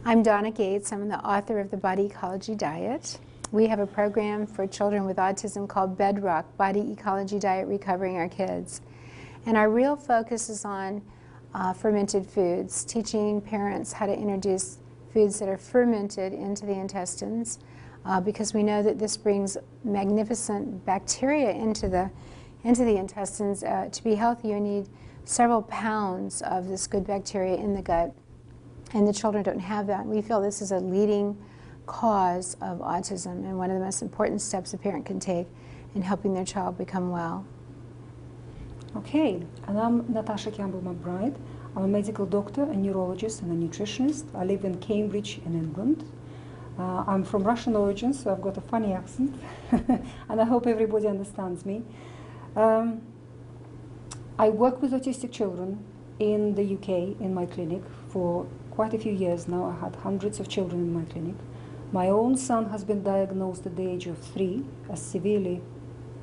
I'm Donna Gates. I'm the author of the Body Ecology Diet. We have a program for children with autism called Bedrock, Body Ecology Diet Recovering Our Kids. And our real focus is on fermented foods, teaching parents how to introduce foods that are fermented into the intestines, because we know that this brings magnificent bacteria into the intestines. To be healthy, you need several pounds of this good bacteria in the gut, and the children don't have that. We feel this is a leading cause of autism and one of the most important steps a parent can take in helping their child become well. Okay, and I'm Natasha Campbell-McBride. I'm a medical doctor, a neurologist, and a nutritionist. I live in Cambridge in England. I'm from Russian origin, so I've got a funny accent, and I hope everybody understands me. I work with autistic children in the UK in my clinic for quite a few years now. I had hundreds of children in my clinic. My own son has been diagnosed at the age of 3 as severe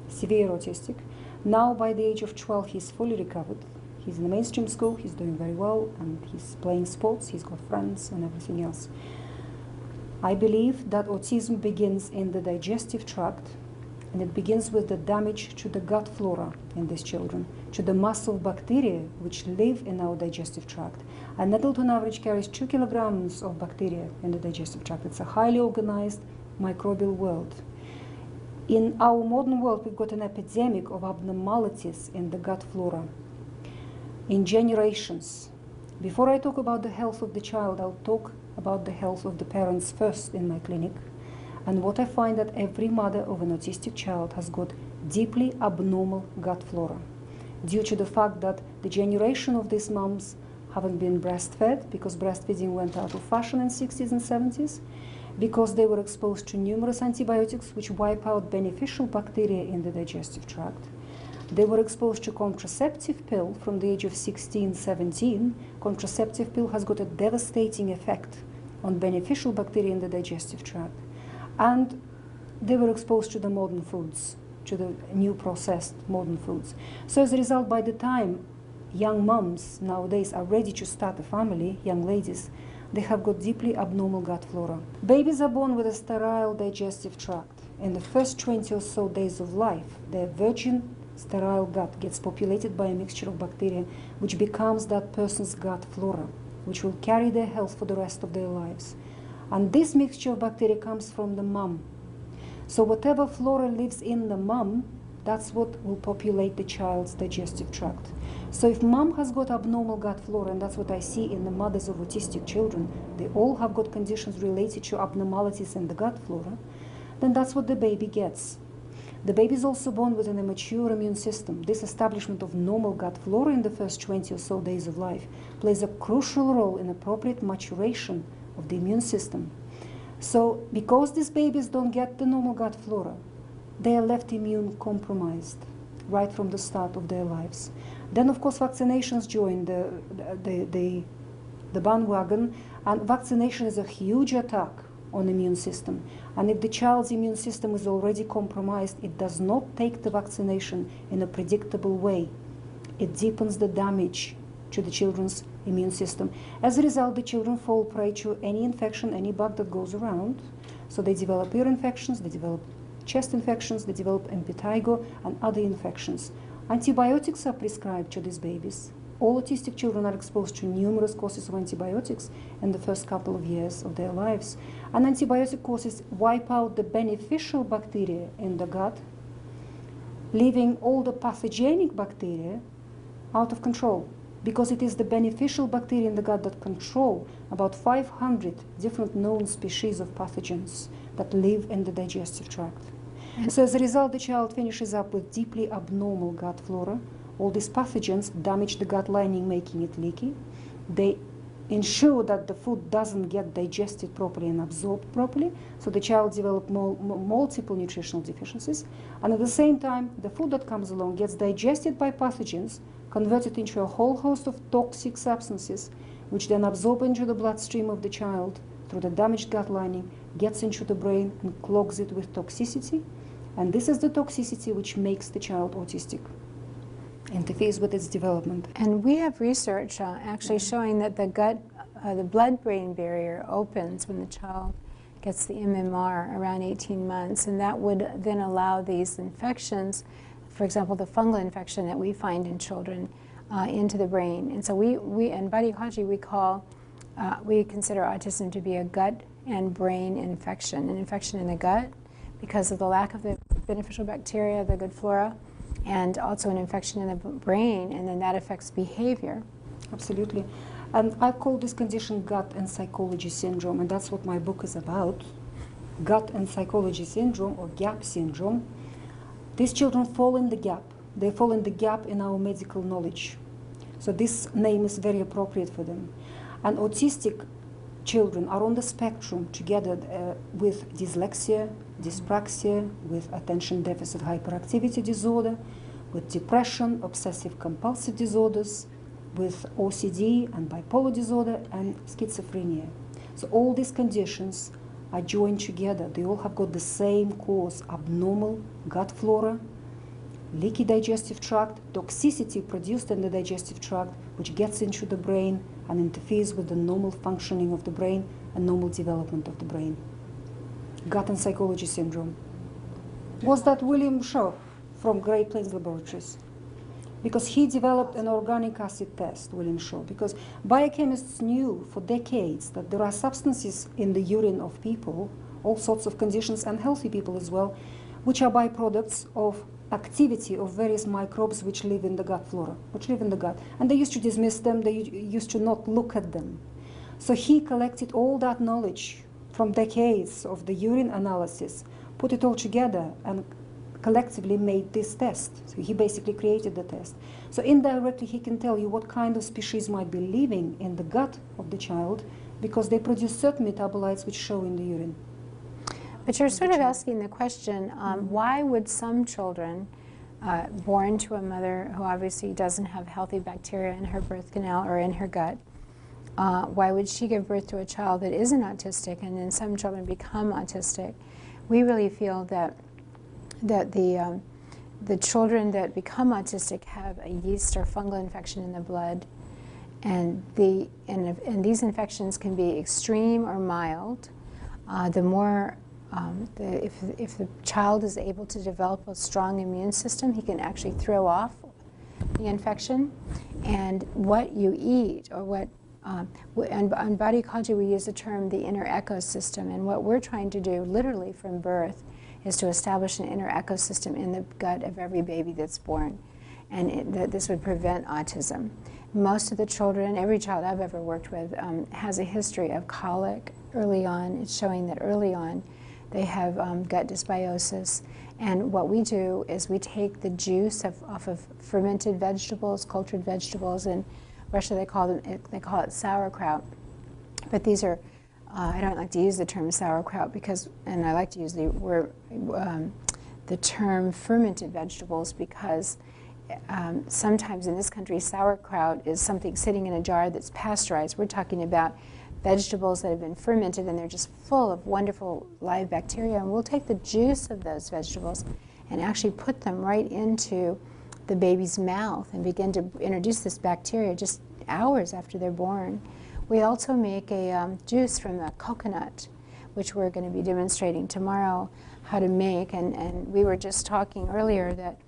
autistic. Now by the age of 12 he's fully recovered. He's in a mainstream school, he's doing very well, and he's playing sports, he's got friends and everything else. I believe that autism begins in the digestive tract, and it begins with the damage to the gut flora in these children, to the mass of bacteria which live in our digestive tract. An adult on average carries 2 kilograms of bacteria in the digestive tract. It's a highly organized microbial world. In our modern world, we've got an epidemic of abnormalities in the gut flora in generations. Before I talk about the health of the child, I'll talk about the health of the parents first in my clinic. And what I find that every mother of an autistic child has got deeply abnormal gut flora due to the fact that the generation of these moms haven't been breastfed because breastfeeding went out of fashion in the 60s and 70s, because they were exposed to numerous antibiotics which wipe out beneficial bacteria in the digestive tract. They were exposed to contraceptive pill from the age of 16, 17. Contraceptive pill has got a devastating effect on beneficial bacteria in the digestive tract. And they were exposed to the modern foods, to the new processed modern foods. So as a result, by the time young moms nowadays are ready to start a family, young ladies, they have got deeply abnormal gut flora. Babies are born with a sterile digestive tract. In the first 20 or so days of life, their virgin sterile gut gets populated by a mixture of bacteria which becomes that person's gut flora, which will carry their health for the rest of their lives. And this mixture of bacteria comes from the mom. So whatever flora lives in the mom, that's what will populate the child's digestive tract. So if mom has got abnormal gut flora, and that's what I see in the mothers of autistic children, they all have got conditions related to abnormalities in the gut flora, then that's what the baby gets. The baby is also born with an immature immune system. This establishment of normal gut flora in the first 20 or so days of life plays a crucial role in appropriate maturation of the immune system. So because these babies don't get the normal gut flora, they are left immune compromised right from the start of their lives. Then of course vaccinations join the bandwagon, and vaccination is a huge attack on the immune system. And if the child's immune system is already compromised, it does not take the vaccination in a predictable way. It deepens the damage to the children's immune system. As a result, the children fall prey to any infection, any bug that goes around. So they develop ear infections, they develop chest infections, they develop impetigo and other infections. Antibiotics are prescribed to these babies. All autistic children are exposed to numerous courses of antibiotics in the first couple of years of their lives. And antibiotic courses wipe out the beneficial bacteria in the gut, leaving all the pathogenic bacteria out of control, because it is the beneficial bacteria in the gut that control about 500 different known species of pathogens that live in the digestive tract. So as a result, the child finishes up with deeply abnormal gut flora. All these pathogens damage the gut lining, making it leaky. They ensure that the food doesn't get digested properly and absorbed properly, so the child develops multiple nutritional deficiencies. And at the same time, the food that comes along gets digested by pathogens, converted into a whole host of toxic substances, which then absorb into the bloodstream of the child through the damaged gut lining, gets into the brain and clogs it with toxicity. And this is the toxicity which makes the child autistic, interferes with its development. And we have research actually showing that the gut the blood-brain barrier opens when the child gets the MMR around 18 months, and that would then allow these infections, for example, the fungal infection that we find in children, into the brain. And so we in Body Ecology, we consider autism to be a gut and brain infection, an infection in the gut because of the lack of the beneficial bacteria, the good flora, and also an infection in the brain, and then that affects behavior. Absolutely. And I call this condition gut and psychology syndrome, and that's what my book is about. Gut and psychology syndrome, or GAP syndrome. These children fall in the gap. They fall in the gap in our medical knowledge. So this name is very appropriate for them. And autistic children are on the spectrum together with dyslexia, dyspraxia, with attention deficit hyperactivity disorder, with depression, obsessive compulsive disorders, with OCD and bipolar disorder and schizophrenia. So all these conditions are joined together. They all have got the same cause: abnormal gut flora, leaky digestive tract, toxicity produced in the digestive tract, which gets into the brain and interferes with the normal functioning of the brain and normal development of the brain. Gut and psychology syndrome. Was that William Shaw from Great Plains Laboratories? Because he developed an organic acid test, William Shaw, because biochemists knew for decades that there are substances in the urine of people, all sorts of conditions, and healthy people as well, which are byproducts of activity of various microbes which live in the gut flora, which live in the gut. And they used to dismiss them, they used to not look at them. So he collected all that knowledge from decades of the urine analysis, put it all together, and collectively made this test. So he basically created the test. So indirectly he can tell you what kind of species might be living in the gut of the child, because they produce certain metabolites which show in the urine. But you're sort of asking the question, why would some children born to a mother who obviously doesn't have healthy bacteria in her birth canal or in her gut, why would she give birth to a child that isn't autistic, and then some children become autistic? We really feel that the children that become autistic have a yeast or fungal infection in the blood, and these infections can be extreme or mild. If the child is able to develop a strong immune system, he can actually throw off the infection. And what you eat, or what, on Body Ecology we use the term the inner ecosystem, and what we're trying to do literally from birth is to establish an inner ecosystem in the gut of every baby that's born, and this would prevent autism. Most of the children, every child I've ever worked with, has a history of colic early on. It's showing that early on they have gut dysbiosis, and what we do is we take the juice off of fermented vegetables, cultured vegetables. In Russia they call it sauerkraut, but these are I don't like to use the term sauerkraut because, and I like to use the term fermented vegetables because sometimes in this country sauerkraut is something sitting in a jar that's pasteurized. We're talking about vegetables that have been fermented, and they're just full of wonderful live bacteria, and we'll take the juice of those vegetables and actually put them right into the baby's mouth and begin to introduce this bacteria just hours after they're born. We also make a juice from the coconut, which we're going to be demonstrating tomorrow how to make, and we were just talking earlier that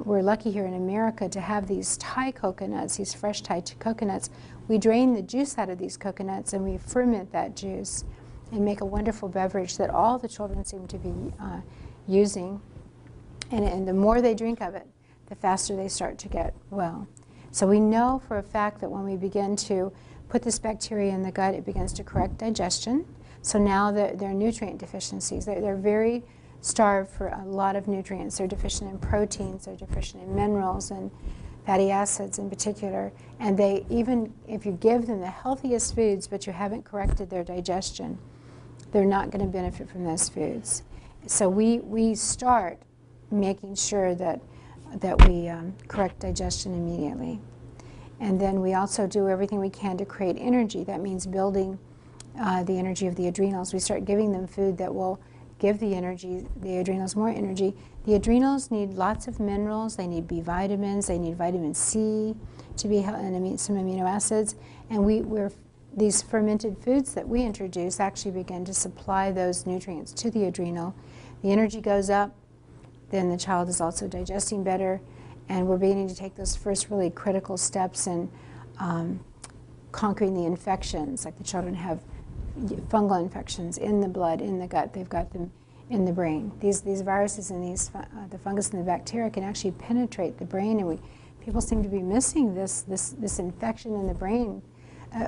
we're lucky here in America to have these Thai coconuts, these fresh Thai coconuts. We drain the juice out of these coconuts and we ferment that juice and make a wonderful beverage that all the children seem to be using. And the more they drink of it, the faster they start to get well. So we know for a fact that when we begin to put this bacteria in the gut, it begins to correct digestion. So now there are nutrient deficiencies. They're very starved for a lot of nutrients. They're deficient in proteins, they're deficient in minerals and fatty acids in particular. And they, even if you give them the healthiest foods but you haven't corrected their digestion, they're not going to benefit from those foods. So we start making sure that we correct digestion immediately. And then we also do everything we can to create energy. That means building the energy of the adrenals. We start giving them food that will give the adrenals more energy. The adrenals need lots of minerals. They need B vitamins. They need vitamin C to be and some amino acids. And we're these fermented foods that we introduce actually begin to supply those nutrients to the adrenal. The energy goes up, then the child is also digesting better, and we're beginning to take those first really critical steps in conquering the infections. Like the children have fungal infections in the blood, in the gut, they've got them in the brain. These viruses and the fungus and the bacteria can actually penetrate the brain, and people seem to be missing this infection in the brain.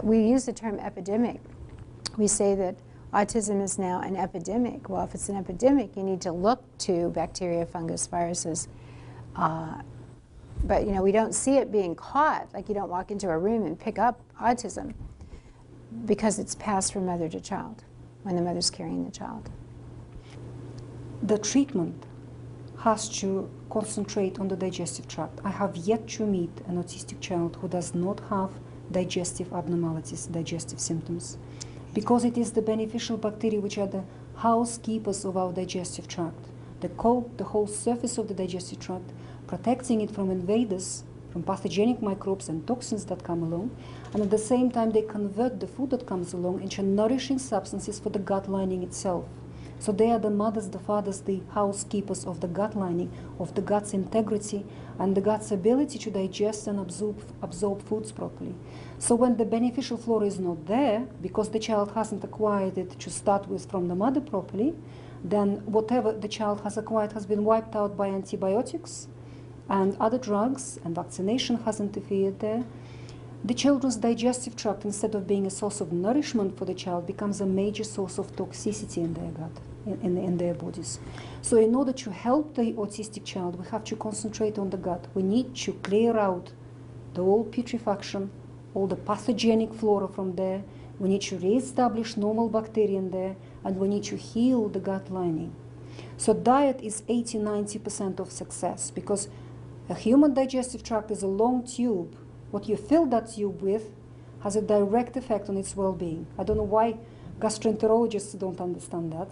We use the term epidemic. We say that autism is now an epidemic. Well, if it's an epidemic, you need to look to bacteria, fungus, viruses. But you know, we don't see it being caught. Like you don't walk into a room and pick up autism because it's passed from mother to child when the mother's carrying the child. The treatment has to concentrate on the digestive tract. I have yet to meet an autistic child who does not have digestive abnormalities, digestive symptoms, because it is the beneficial bacteria which are the housekeepers of our digestive tract. They coat the whole surface of the digestive tract, protecting it from invaders, from pathogenic microbes and toxins that come along, and at the same time they convert the food that comes along into nourishing substances for the gut lining itself. So they are the mothers, the fathers, the housekeepers of the gut lining, of the gut's integrity and the gut's ability to digest and absorb foods properly. So when the beneficial flora is not there, because the child hasn't acquired it to start with from the mother properly, then whatever the child has acquired has been wiped out by antibiotics and other drugs, and vaccination has interfered there. The children's digestive tract, instead of being a source of nourishment for the child, becomes a major source of toxicity in their gut, in their bodies. So in order to help the autistic child, we have to concentrate on the gut. We need to clear out the old putrefaction, all the pathogenic flora from there. We need to re-establish normal bacteria in there, and we need to heal the gut lining. So diet is 80–90% of success, because a human digestive tract is a long tube. What you fill that tube with has a direct effect on its well-being. I don't know why gastroenterologists don't understand that.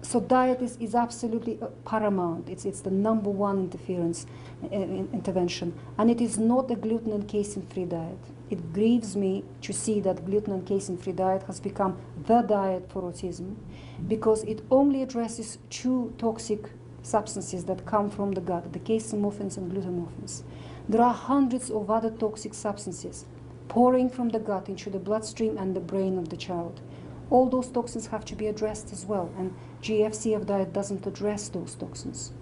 So diet is absolutely paramount. It's the number one intervention. And it is not a gluten and casein-free diet. It grieves me to see that gluten and casein-free diet has become the diet for autism, because it only addresses two toxic substances that come from the gut, the caseinamorphins and glutamorphins. There are hundreds of other toxic substances pouring from the gut into the bloodstream and the brain of the child. All those toxins have to be addressed as well, and GFCF diet doesn't address those toxins.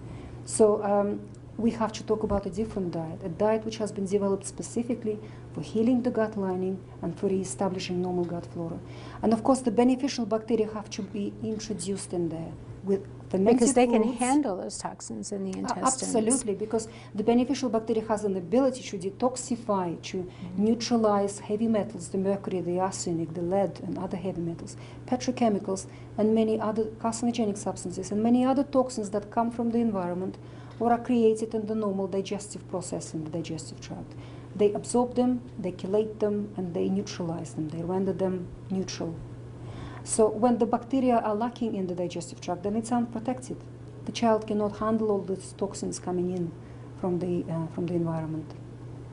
So we have to talk about a different diet, a diet which has been developed specifically for healing the gut lining and for re-establishing normal gut flora. And of course the beneficial bacteria have to be introduced in there with fermented because they can foods. Handle those toxins in the intestines. Absolutely, because the beneficial bacteria has an ability to detoxify, to neutralize heavy metals, the mercury, the arsenic, the lead, and other heavy metals, petrochemicals, and many other carcinogenic substances, and many other toxins that come from the environment or are created in the normal digestive process in the digestive tract. They absorb them, they chelate them, and they neutralize them. They render them neutral. So when the bacteria are lacking in the digestive tract, then it's unprotected. The child cannot handle all these toxins coming in from the environment.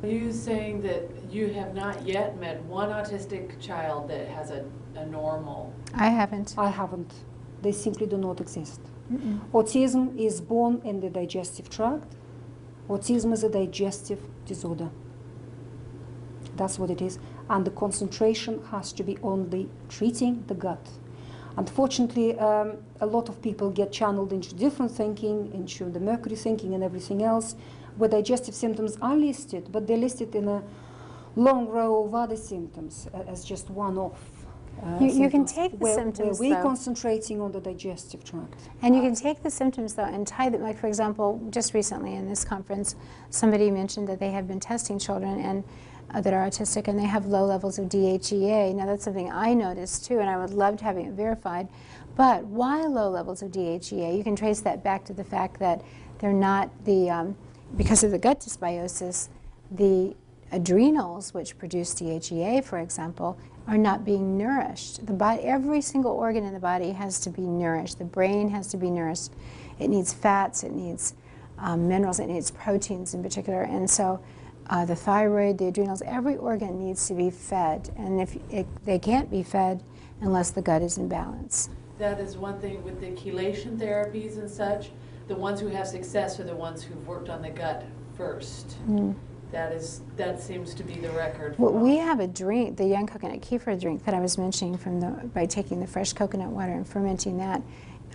Are you saying that you have not yet met one autistic child that has a normal? I haven't. I haven't. They simply do not exist. Autism is born in the digestive tract. Autism is a digestive disorder. That's what it is. And the concentration has to be on the treating the gut. Unfortunately, a lot of people get channeled into different thinking, into the mercury thinking and everything else, where digestive symptoms are listed, but they're listed in a long row of other symptoms as just one-off. You can take the symptoms, where we're though, concentrating on the digestive tract. and you can take the symptoms, though, and tie them. Like, for example, just recently in this conference, somebody mentioned that they have been testing children and that are autistic, and they have low levels of DHEA. Now, that's something I noticed, too, and I would love to have it verified. But why low levels of DHEA? You can trace that back to the fact that they're not because of the gut dysbiosis, the adrenals, which produce DHEA, for example, are not being nourished. The body, every single organ in the body has to be nourished. The brain has to be nourished. It needs fats, it needs minerals, it needs proteins in particular. And so the thyroid, the adrenals, every organ needs to be fed. And if they can't be fed unless the gut is in balance. That is one thing with the chelation therapies and such. The ones who have success are the ones who've worked on the gut first. Mm. That seems to be the record. Well, we have a drink, the young coconut kefir drink that I was mentioning by taking the fresh coconut water and fermenting that.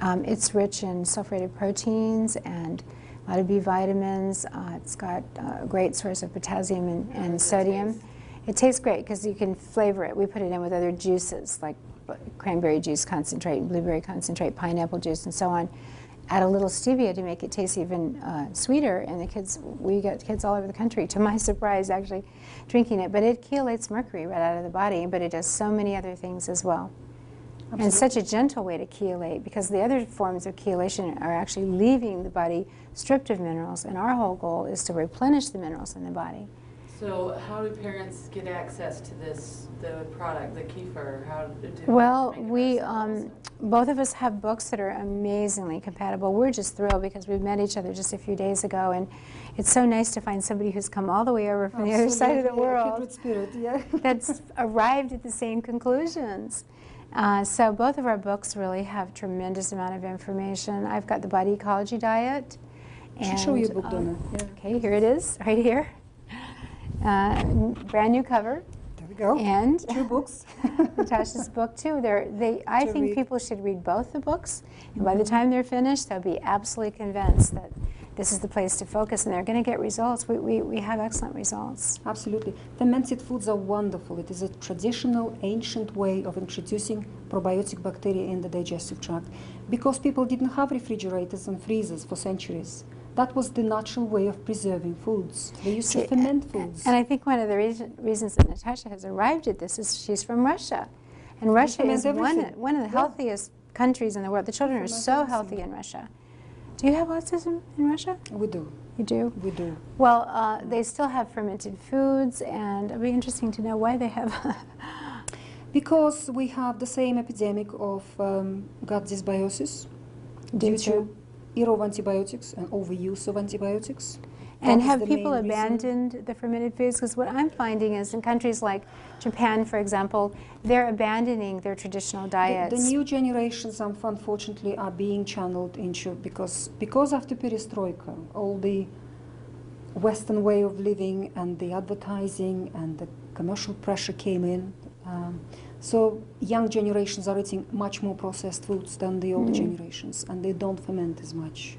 It's rich in sulfurated proteins and a lot of B vitamins. It's got a great source of potassium and sodium. It tastes great because you can flavor it. We put it in with other juices like cranberry juice concentrate, blueberry concentrate, pineapple juice, and so on. Add a little stevia to make it taste even sweeter, and we get kids all over the country, to my surprise, actually drinking it. But it chelates mercury right out of the body, but it does so many other things as well. Absolutely. And such a gentle way to chelate, because the other forms of chelation are actually leaving the body stripped of minerals, and our whole goal is to replenish the minerals in the body. So how do parents get access to the product, the kefir? Well, both of us have books that are amazingly compatible. We're just thrilled because we've met each other just a few days ago, and it's so nice to find somebody who's come all the way over from the other side of the world that's arrived at the same conclusions. So both of our books really have tremendous amount of information. I've got the Body Ecology Diet. I'll show you a book, Donna. Yeah. Okay, here it is, right here. Brand new cover. There we go. And 2 books. Natasha's book too. I think people should read both the books, and by the time they're finished, they'll be absolutely convinced that this is the place to focus, and they're going to get results. We have excellent results. Absolutely. Fermented foods are wonderful. It is a traditional, ancient way of introducing probiotic bacteria in the digestive tract, because people didn't have refrigerators and freezers for centuries. That was the natural way of preserving foods. They used to ferment foods. And I think one of the reasons that Natasha has arrived at this is she's from Russia. And Russia is one of the healthiest countries in the world. The children are so healthy in Russia. Do you have autism in Russia? We do. You do? We do. Well, they still have fermented foods, and it'll be interesting to know why they have. Because we have the same epidemic of gut dysbiosis due to error of antibiotics and overuse of antibiotics. And have people abandoned the fermented foods? Because what I'm finding is in countries like Japan, for example, they're abandoning their traditional diets. The new generations, unfortunately, are being channeled into, because after perestroika, all the Western way of living and the advertising and the commercial pressure came in. So young generations are eating much more processed foods than the older generations, and they don't ferment as much.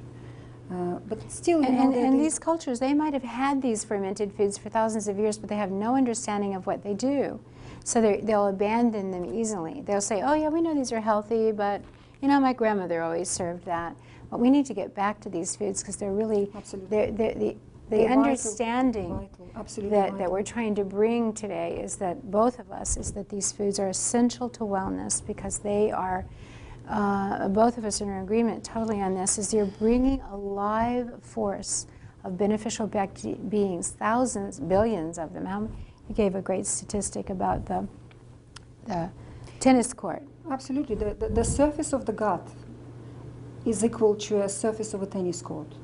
But still, and these cultures, they might have had these fermented foods for thousands of years, but they have no understanding of what they do. So they'll abandon them easily. They'll say, oh yeah, we know these are healthy, but you know, my grandmother always served that. But we need to get back to these foods because they're really, the understanding that we're trying to bring today is that both of us is that these foods are essential to wellness, because they are, both of us are in agreement totally on this, is you're bringing a live force of beneficial beings, thousands, billions of them. You gave a great statistic about the tennis court. Absolutely. The surface of the gut is equal to a surface of a tennis court.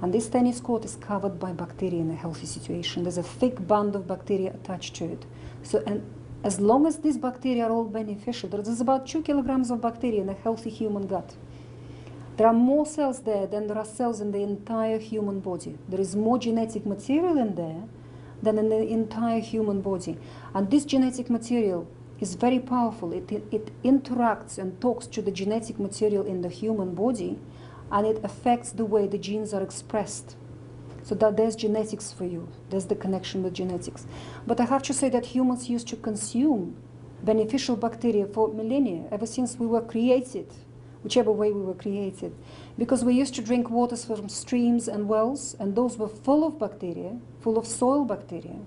And this tennis court is covered by bacteria in a healthy situation. There's a thick band of bacteria attached to it. So, and as long as these bacteria are all beneficial, there's about 2 kilograms of bacteria in a healthy human gut. There are more cells there than there are cells in the entire human body. There is more genetic material in there than in the entire human body. And this genetic material is very powerful. It interacts and talks to the genetic material in the human body, and it affects the way the genes are expressed. So that there's genetics for you. There's the connection with genetics. But I have to say that humans used to consume beneficial bacteria for millennia, ever since we were created, whichever way we were created. Because we used to drink waters from streams and wells, and those were full of bacteria, full of soil bacteria.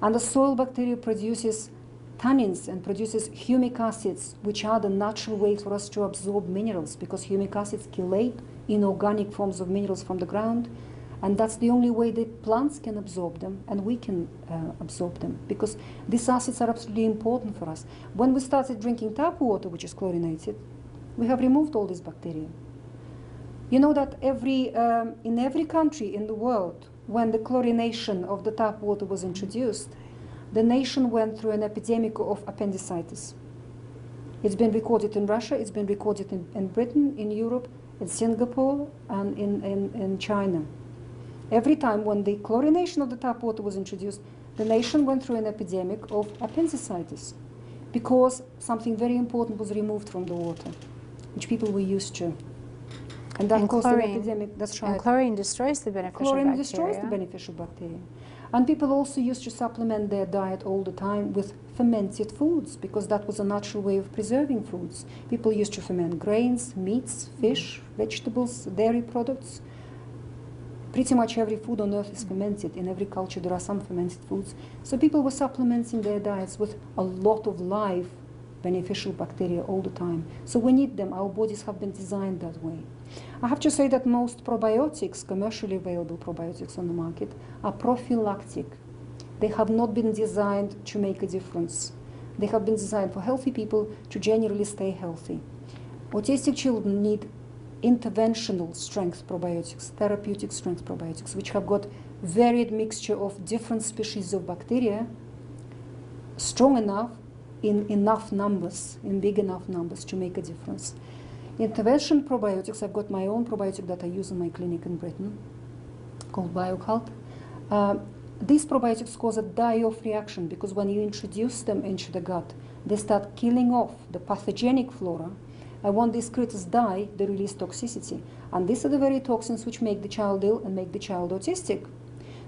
And the soil bacteria produces tannins and produces humic acids, which are the natural way for us to absorb minerals, because humic acids chelate inorganic forms of minerals from the ground, and that's the only way that plants can absorb them, and we can absorb them, because these acids are absolutely important for us. When we started drinking tap water, which is chlorinated, we have removed all these bacteria. You know that in every country in the world, when the chlorination of the tap water was introduced, the nation went through an epidemic of appendicitis. It's been recorded in Russia, it's been recorded in Britain, in Europe, in Singapore, and in China. Every time when the chlorination of the tap water was introduced, the nation went through an epidemic of appendicitis because something very important was removed from the water, which people were used to. And that caused an epidemic. That's right. And chlorine destroys the beneficial bacteria. Chlorine destroys the beneficial bacteria. And people also used to supplement their diet all the time with fermented foods because that was a natural way of preserving foods. People used to ferment grains, meats, fish, vegetables, dairy products. Pretty much every food on earth is fermented. In every culture there are some fermented foods. So people were supplementing their diets with a lot of live beneficial bacteria all the time. So we need them. Our bodies have been designed that way. I have to say that most probiotics, commercially available probiotics on the market, are prophylactic. They have not been designed to make a difference. They have been designed for healthy people to generally stay healthy. Autistic children need interventional strength probiotics, therapeutic strength probiotics, which have got varied mixture of different species of bacteria, strong enough, in enough numbers, in big enough numbers to make a difference. Intervention probiotics, I've got my own probiotic that I use in my clinic in Britain, called BioCult. These probiotics cause a die-off reaction because when you introduce them into the gut, they start killing off the pathogenic flora. And when these critters die, they release toxicity. And these are the very toxins which make the child ill and make the child autistic.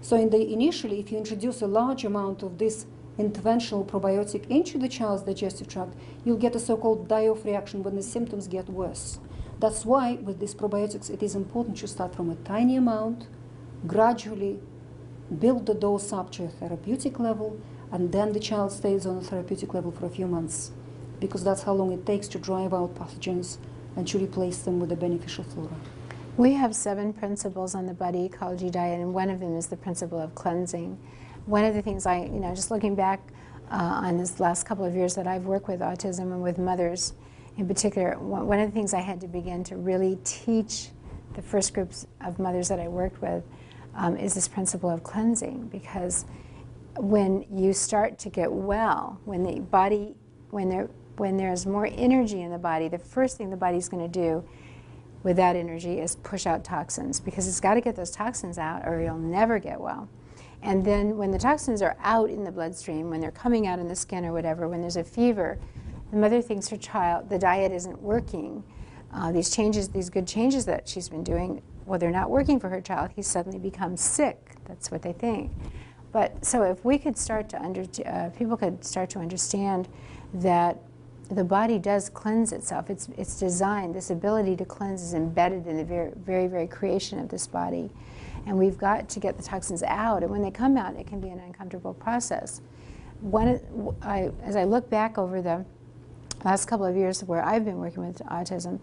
So initially, if you introduce a large amount of this interventional probiotic into the child's digestive tract, you'll get a so-called die-off reaction when the symptoms get worse. That's why with these probiotics it is important to start from a tiny amount, gradually build the dose up to a therapeutic level, and then the child stays on a therapeutic level for a few months, because that's how long it takes to drive out pathogens and to replace them with a beneficial flora. We have 7 principles on the Body Ecology Diet, and one of them is the principle of cleansing. One of the things just looking back on this last couple of years that I've worked with autism and with mothers in particular, one of the things I had to begin to really teach the first groups of mothers that I worked with is this principle of cleansing, because when you start to get well, when the body, when there's more energy in the body, the first thing the body's going to do with that energy is push out toxins, because it's got to get those toxins out or you'll never get well. And then when the toxins are out in the bloodstream, when they're coming out in the skin or whatever, when there's a fever, the mother thinks her child, the diet isn't working. These good changes that she's been doing, well, they're not working for her child. He suddenly becomes sick. That's what they think. But so if we could start to people could start to understand that the body does cleanse itself. It's designed, this ability to cleanse is embedded in the very, very, very creation of this body. And we've got to get the toxins out, and when they come out, it can be an uncomfortable process. As I look back over the last couple of years where I've been working with autism,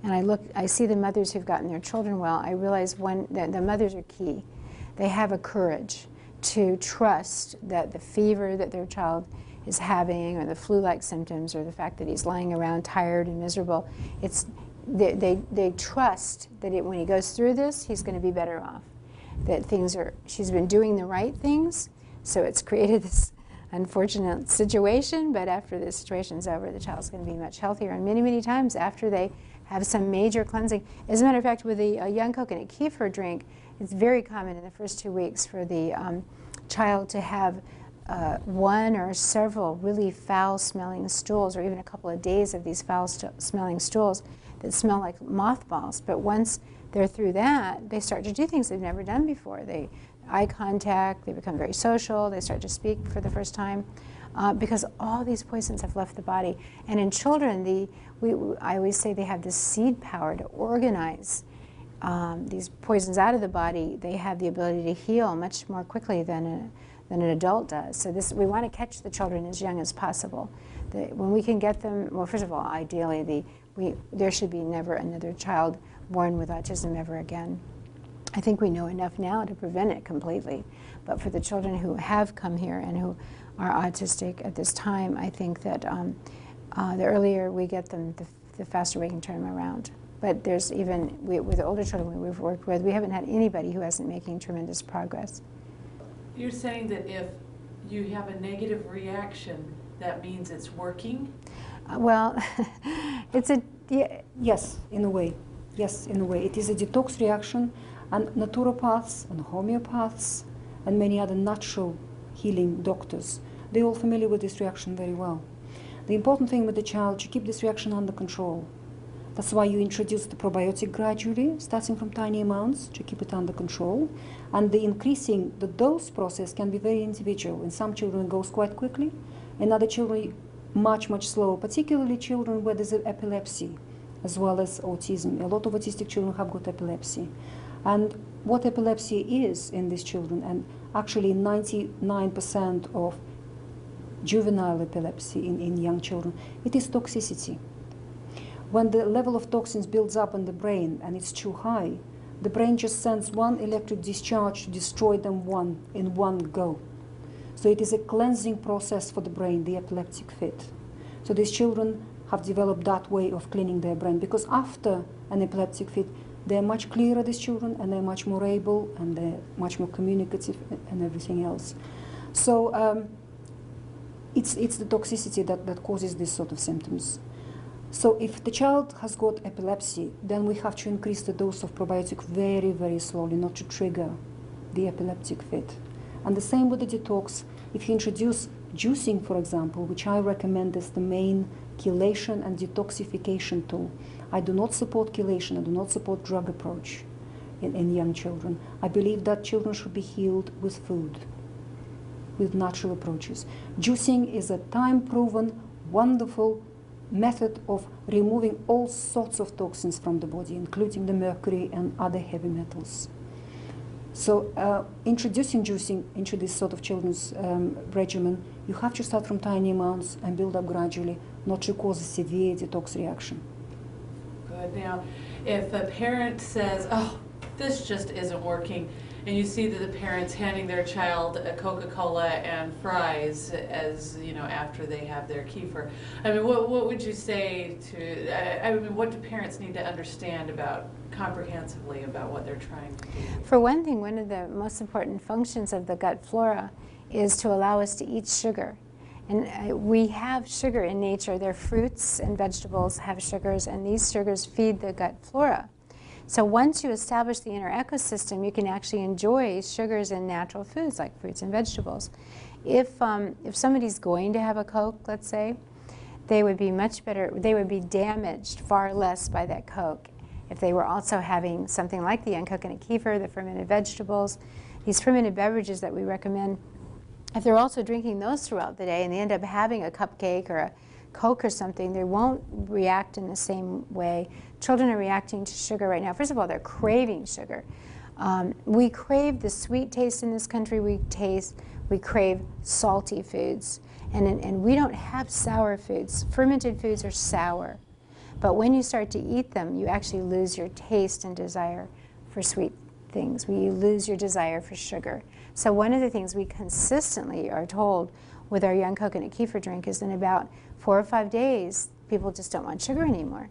and I see the mothers who've gotten their children well, I realize the mothers are key. They have a courage to trust that the fever that their child is having, or the flu-like symptoms, or the fact that he's lying around tired and miserable, they trust that when he goes through this, he's going to be better off. That she's been doing the right things, so it's created this unfortunate situation, but after this situation's over, the child's going to be much healthier, and many, many times after they have some major cleansing. As a matter of fact, with a young coconut kefir drink, it's very common in the first 2 weeks for the child to have one or several really foul-smelling stools, or even a couple of days of these foul-smelling stools that smell like mothballs. But once they're through that, they start to do things they've never done before. They eye contact, they become very social, they start to speak for the first time, because all these poisons have left the body. And in children, I always say they have this seed power to organize these poisons out of the body. They have the ability to heal much more quickly than an adult does. So we want to catch the children as young as possible. When we can get them, well, first of all, ideally, there should be never another child born with autism ever again. I think we know enough now to prevent it completely. But for the children who have come here and who are autistic at this time, I think that the earlier we get them, the faster we can turn them around. But there's even, with the older children we've worked with, we haven't had anybody who hasn't making tremendous progress. You're saying that if you have a negative reaction, that means it's working? Well, it's a... Yeah. Yes, in a way. Yes, in a way. It is a detox reaction, and naturopaths and homeopaths and many other natural healing doctors, they're all familiar with this reaction very well. The important thing with the child, to keep this reaction under control. That's why you introduce the probiotic gradually, starting from tiny amounts, to keep it under control. And the increasing the dose process can be very individual. In some children it goes quite quickly, in other children much, much slower, particularly children where there's epilepsy as well as autism. A lot of autistic children have got epilepsy. And what epilepsy is in these children, and actually 99% of juvenile epilepsy in young children, it is toxicity. When the level of toxins builds up in the brain and it's too high, the brain just sends one electric discharge to destroy them in one go. So it is a cleansing process for the brain, the epileptic fit. So these children have developed that way of cleaning their brain, because after an epileptic fit, they're much clearer, these children, and they're much more able, and they're much more communicative and everything else. So it's the toxicity that causes these sort of symptoms. So if the child has got epilepsy, then we have to increase the dose of probiotic very, very slowly, not to trigger the epileptic fit. And the same with the detox. If you introduce juicing, for example, which I recommend as the main chelation and detoxification tool. I do not support chelation, I do not support drug approach in young children. I believe that children should be healed with food, with natural approaches. Juicing is a time-proven, wonderful method of removing all sorts of toxins from the body, including the mercury and other heavy metals. So introducing juicing into this sort of children's regimen, you have to start from tiny amounts and build up gradually, not to cause a severe detox reaction. Good. Now, if a parent says, oh, this just isn't working, and you see that the parent's handing their child a Coca-Cola and fries as, you know, after they have their kefir. I mean, what would you say to, I mean, what do parents need to understand about, comprehensively, about what they're trying to do? For one thing, one of the most important functions of the gut flora is to allow us to eat sugar. And we have sugar in nature. Their fruits and vegetables have sugars, and these sugars feed the gut flora. So once you establish the inner ecosystem, you can actually enjoy sugars in natural foods like fruits and vegetables. If somebody's going to have a Coke, let's say, they would be much better, they would be damaged far less by that Coke if they were also having something like the uncoconut kefir, the fermented vegetables, these fermented beverages that we recommend. If they're also drinking those throughout the day and they end up having a cupcake or a Coke or something, they won't react in the same way. Children are reacting to sugar right now. First of all, they're craving sugar. We crave the sweet taste in this country. We crave salty foods. And we don't have sour foods. Fermented foods are sour. But when you start to eat them, you actually lose your taste and desire for sweet things. You lose your desire for sugar. So one of the things we consistently are told with our young coconut kefir drink is in about 4 or 5 days, people just don't want sugar anymore.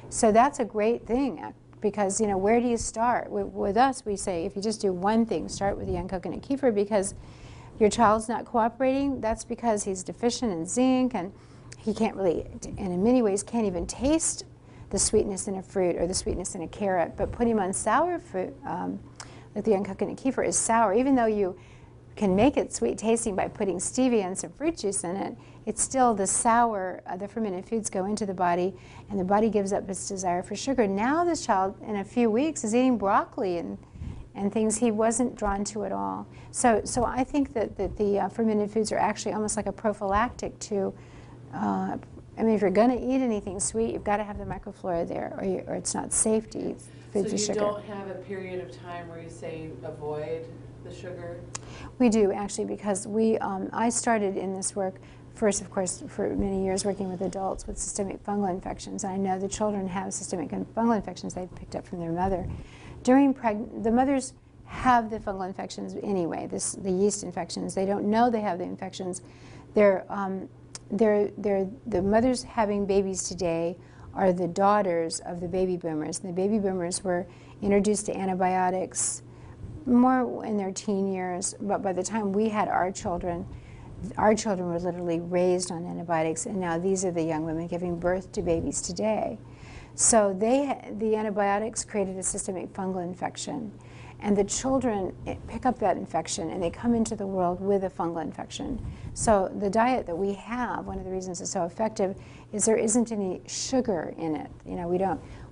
So that's a great thing, because, you know, where do you start? With us, we say if you just do one thing, start with the young coconut kefir, because your child's not cooperating. That's because he's deficient in zinc, and he can't really, and in many ways can't even taste the sweetness in a fruit or the sweetness in a carrot. But putting him on sour fruit, like the young coconut kefir is sour, even though you can make it sweet tasting by putting stevia and some fruit juice in it, it's still the sour, the fermented foods go into the body, and the body gives up its desire for sugar. Now this child, in a few weeks, is eating broccoli and things he wasn't drawn to at all. So I think that the fermented foods are actually almost like a prophylactic to, I mean, if you're going to eat anything sweet, you've got to have the microflora there, or it's not safe to eat foods with sugar. So you don't have a period of time where you say avoid the sugar? We do, actually, because I started in this work first, of course, for many years working with adults with systemic fungal infections. I know the children have systemic fungal infections they've picked up from their mother. The mothers have the fungal infections anyway, the yeast infections. They don't know they have the infections. The mothers having babies today are the daughters of the baby boomers. And the baby boomers were introduced to antibiotics more in their teen years, but by the time we had our children were literally raised on antibiotics, and now these are the young women giving birth to babies today. So the antibiotics created a systemic fungal infection, and the children pick up that infection and they come into the world with a fungal infection. So the diet that we have, one of the reasons it's so effective, is there isn't any sugar in it. You know,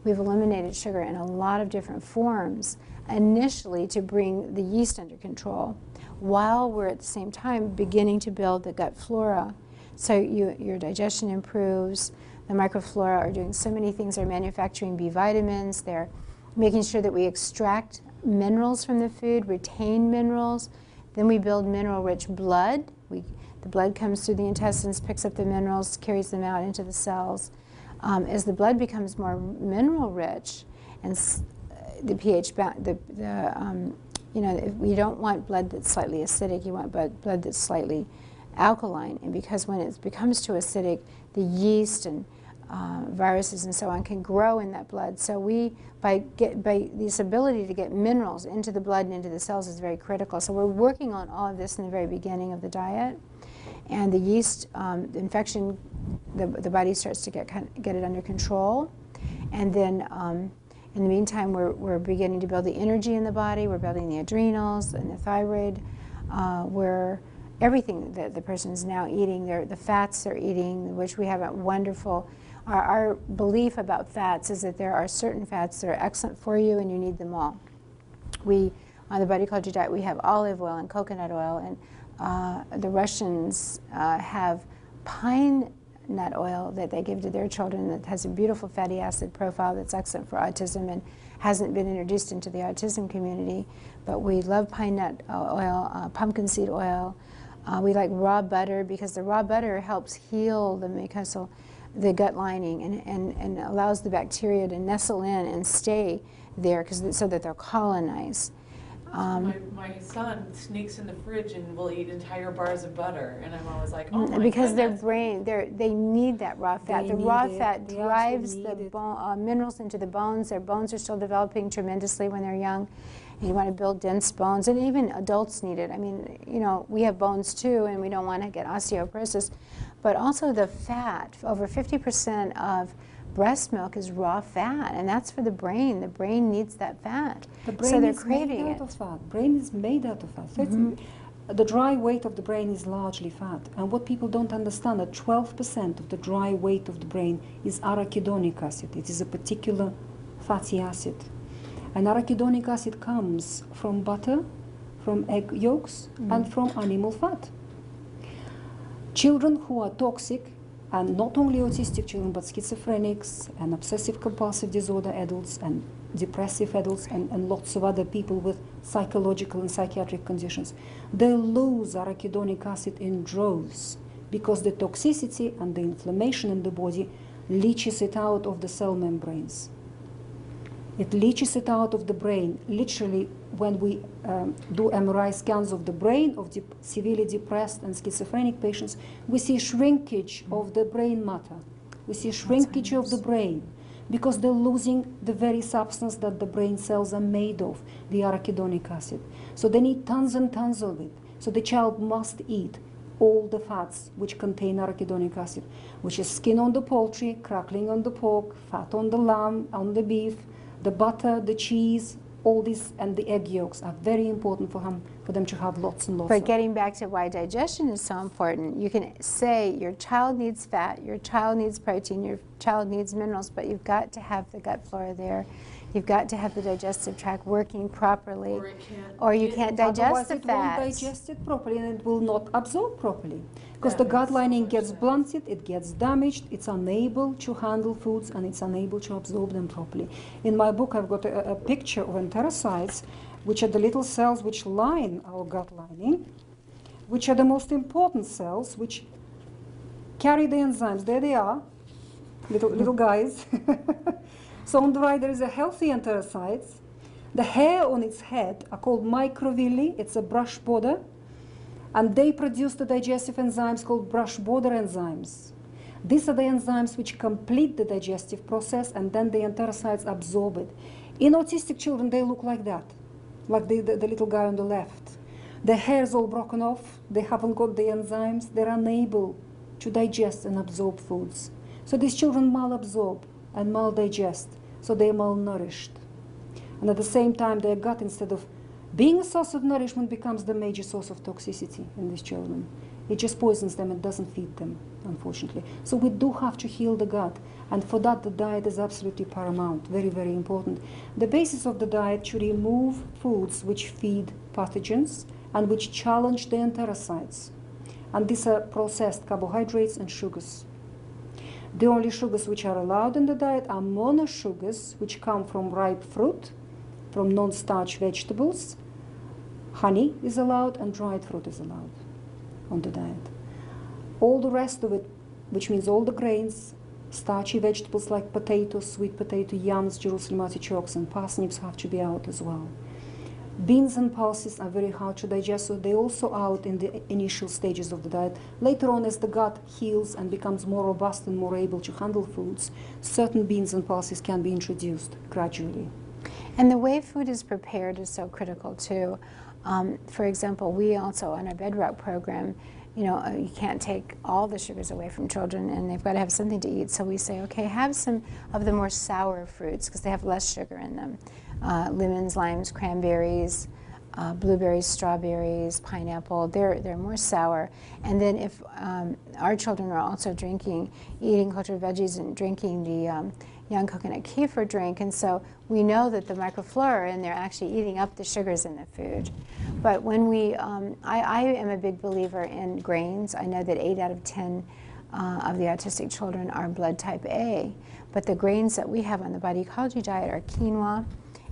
we've eliminated sugar in a lot of different forms initially to bring the yeast under control, while we're at the same time beginning to build the gut flora. So your digestion improves, the microflora are doing so many things. They're manufacturing B vitamins, they're making sure that we extract minerals from the food, retain minerals. Then we build mineral-rich blood. The blood comes through the intestines, picks up the minerals, carries them out into the cells. As the blood becomes more mineral-rich, and the pH, you know, you don't want blood that's slightly acidic, you want blood that's slightly alkaline. And because when it becomes too acidic, the yeast and viruses and so on can grow in that blood. So by this ability to get minerals into the blood and into the cells is very critical. So we're working on all of this in the very beginning of the diet. And the yeast infection, the body starts to get it under control. And then in the meantime, we're beginning to build the energy in the body. We're building the adrenals and the thyroid. Where everything that the person's now eating, the fats they're eating, which we have a wonderful, our belief about fats is that there are certain fats that are excellent for you and you need them all. On the Body Ecology Diet, we have olive oil and coconut oil, and the Russians have pine nut oil that they give to their children that has a beautiful fatty acid profile that's excellent for autism and hasn't been introduced into the autism community. But we love pine nut oil, pumpkin seed oil. We like raw butter because the raw butter helps heal the mucosal, the gut lining, and allows the bacteria to nestle in and stay there so that they'll colonize. My son sneaks in the fridge and will eat entire bars of butter, and I'm always like, oh my because goodness. their brain, they need that raw fat. The raw fat drives the minerals into the bones. Their bones are still developing tremendously when they're young. And you want to build dense bones, and even adults need it. I mean, you know, we have bones too, and we don't want to get osteoporosis. But also the fat, over 50% of breast milk is raw fat, and that's for the brain. The brain needs that fat. The brain so they're is craving made out of fat. Brain is made out of fat. So the dry weight of the brain is largely fat. And what people don't understand, that 12% of the dry weight of the brain is arachidonic acid. It is a particular fatty acid. And arachidonic acid comes from butter, from egg yolks, and from animal fat. Children who are toxic, and not only autistic children, but schizophrenics and obsessive compulsive disorder adults and depressive adults and lots of other people with psychological and psychiatric conditions, they lose arachidonic acid in droves because the toxicity and the inflammation in the body leaches it out of the cell membranes. It leaches it out of the brain. Literally, when we do MRI scans of the brain of severely depressed and schizophrenic patients, we see shrinkage of the brain matter. We see shrinkage of the brain because they're losing the very substance that the brain cells are made of, the arachidonic acid. So they need tons and tons of it. So the child must eat all the fats which contain arachidonic acid, which is skin on the poultry, crackling on the pork, fat on the lamb, on the beef, the butter, the cheese, all these, and the egg yolks are very important for them to have lots and lots of. But getting back to why digestion is so important, you can say your child needs fat, your child needs protein, your child needs minerals, but you've got to have the gut flora there. You've got to have the digestive tract working properly, or you can't digest the fats. Otherwise it won't digest it properly and it will not absorb properly. Because the gut lining gets blunted, it gets damaged, it's unable to handle foods and it's unable to absorb them properly. In my book I've got a picture of enterocytes, which are the little cells which line our gut lining, which are the most important cells, which carry the enzymes. There they are, little guys. So on the right there is a healthy enterocytes. The hair on its head are called microvilli, it's a brush border, and they produce the digestive enzymes called brush border enzymes. These are the enzymes which complete the digestive process, and then the enterocytes absorb it. In autistic children, they look like that, like the little guy on the left. The hair is all broken off, they haven't got the enzymes, they're unable to digest and absorb foods. So these children malabsorb and maldigest, so they're malnourished. And at the same time, their gut, instead of being a source of nourishment, becomes the major source of toxicity in these children. It just poisons them, it doesn't feed them, unfortunately. So we do have to heal the gut, and for that the diet is absolutely paramount, very, very important. The basis of the diet should remove foods which feed pathogens and which challenge the enterocytes. And these are processed carbohydrates and sugars. The only sugars which are allowed in the diet are monosugars, which come from ripe fruit, from non-starch vegetables. Honey is allowed, and dried fruit is allowed on the diet. All the rest of it, which means all the grains, starchy vegetables like potatoes, sweet potato, yams, Jerusalem artichokes, and parsnips have to be out as well. Beans and pulses are very hard to digest, so they're also out in the initial stages of the diet. Later on, as the gut heals and becomes more robust and more able to handle foods, certain beans and pulses can be introduced gradually. And the way food is prepared is so critical too. For example, we also, on our Bedrock program, you can't take all the sugars away from children, and they've got to have something to eat. So we say, okay, have some of the more sour fruits because they have less sugar in them. Lemons, limes, cranberries, blueberries, strawberries, pineapple, they're more sour. And then if our children are also eating cultured veggies and drinking the young coconut kefir drink, and so we know that the microflora in there actually eating up the sugars in the food. But when I am a big believer in grains. I know that 8 out of 10 of the autistic children are blood type A, but the grains that we have on the Body Ecology Diet are quinoa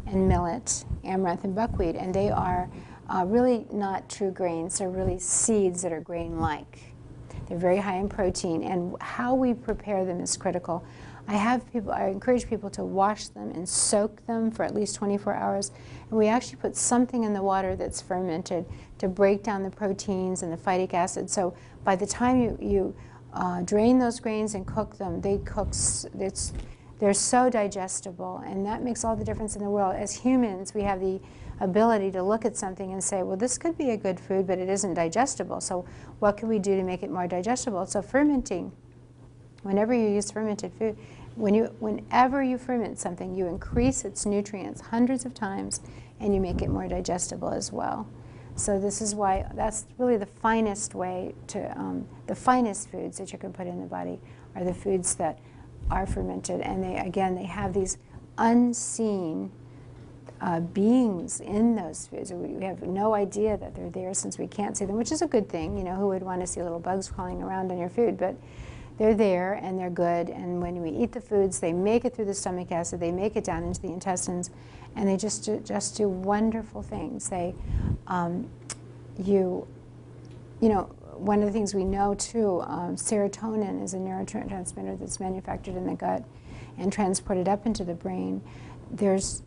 and millet, amaranth, and buckwheat, and they are really not true grains. They're really seeds that are grain-like. They're very high in protein, and how we prepare them is critical. I encourage people to wash them and soak them for at least 24 hours, and we actually put something in the water that's fermented to break down the proteins and the phytic acid. So by the time you drain those grains and cook them, they're so digestible, and that makes all the difference in the world. As humans, we have the ability to look at something and say, well, this could be a good food, but it isn't digestible. So what can we do to make it more digestible? So fermenting, whenever you use fermented food, whenever you ferment something, you increase its nutrients hundreds of times, and you make it more digestible as well. So this is why that's really the finest way to, the finest foods that you can put in the body are the foods that are fermented, and they have these unseen beings in those foods. We have no idea that they're there since we can't see them, which is a good thing. Who would want to see little bugs crawling around on your food? But they're there, and they're good, and when we eat the foods, they make it through the stomach acid, they make it down into the intestines, and they just do wonderful things. They, one of the things we know too, serotonin is a neurotransmitter that's manufactured in the gut and transported up into the brain. There's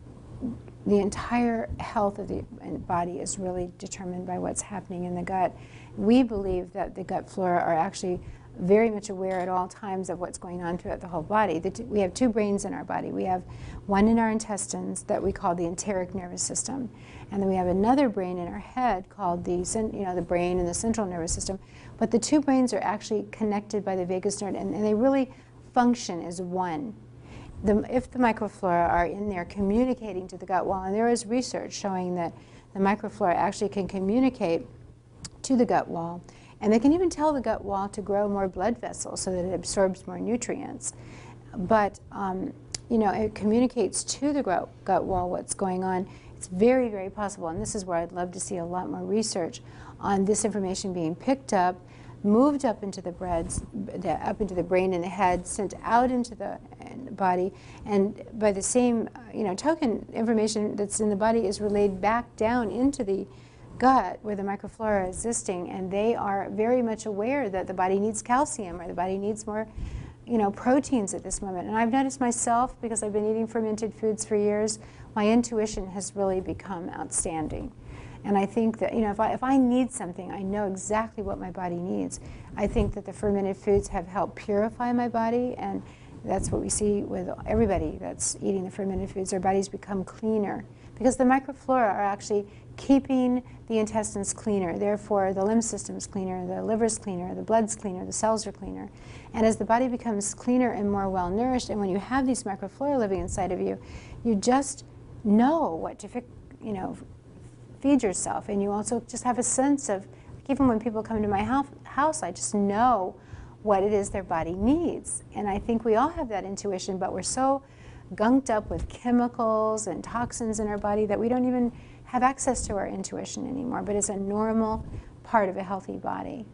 the entire health of the body is really determined by what's happening in the gut. We believe that the gut flora are actually very much aware at all times of what's going on throughout the whole body. We have 2 brains in our body. We have one in our intestines that we call the enteric nervous system, and then we have another brain in our head called the brain and the central nervous system. But the 2 brains are actually connected by the vagus nerve, and they really function as one. If the microflora are in there communicating to the gut wall, and there is research showing that the microflora actually can communicate to the gut wall, and they can even tell the gut wall to grow more blood vessels so that it absorbs more nutrients. But it communicates to the gut wall what's going on. It's very, very possible, and this is where I'd love to see a lot more research on this information being picked up, moved up into the brain and the head, sent out into the body, and by the same token, information that's in the body is relayed back down into the gut where the microflora is existing, and they are very much aware that the body needs calcium or the body needs more proteins at this moment. And I've noticed myself, because I've been eating fermented foods for years, my intuition has really become outstanding. And I think that, you know, if I need something, I know exactly what my body needs. I think that the fermented foods have helped purify my body, and that's what we see with everybody that's eating the fermented foods. Their bodies become cleaner because the microflora are actually keeping the intestines cleaner. Therefore, the lymph system's cleaner, the liver's cleaner, the blood's cleaner, the cells are cleaner. And as the body becomes cleaner and more well-nourished, and when you have these microflora living inside of you, you just know what to, you know, feed yourself. And you also just have a sense of, like, even when people come to my house, I just know what it is their body needs. And I think we all have that intuition, but we're so gunked up with chemicals and toxins in our body that we don't even have access to our intuition anymore. But it's a normal part of a healthy body.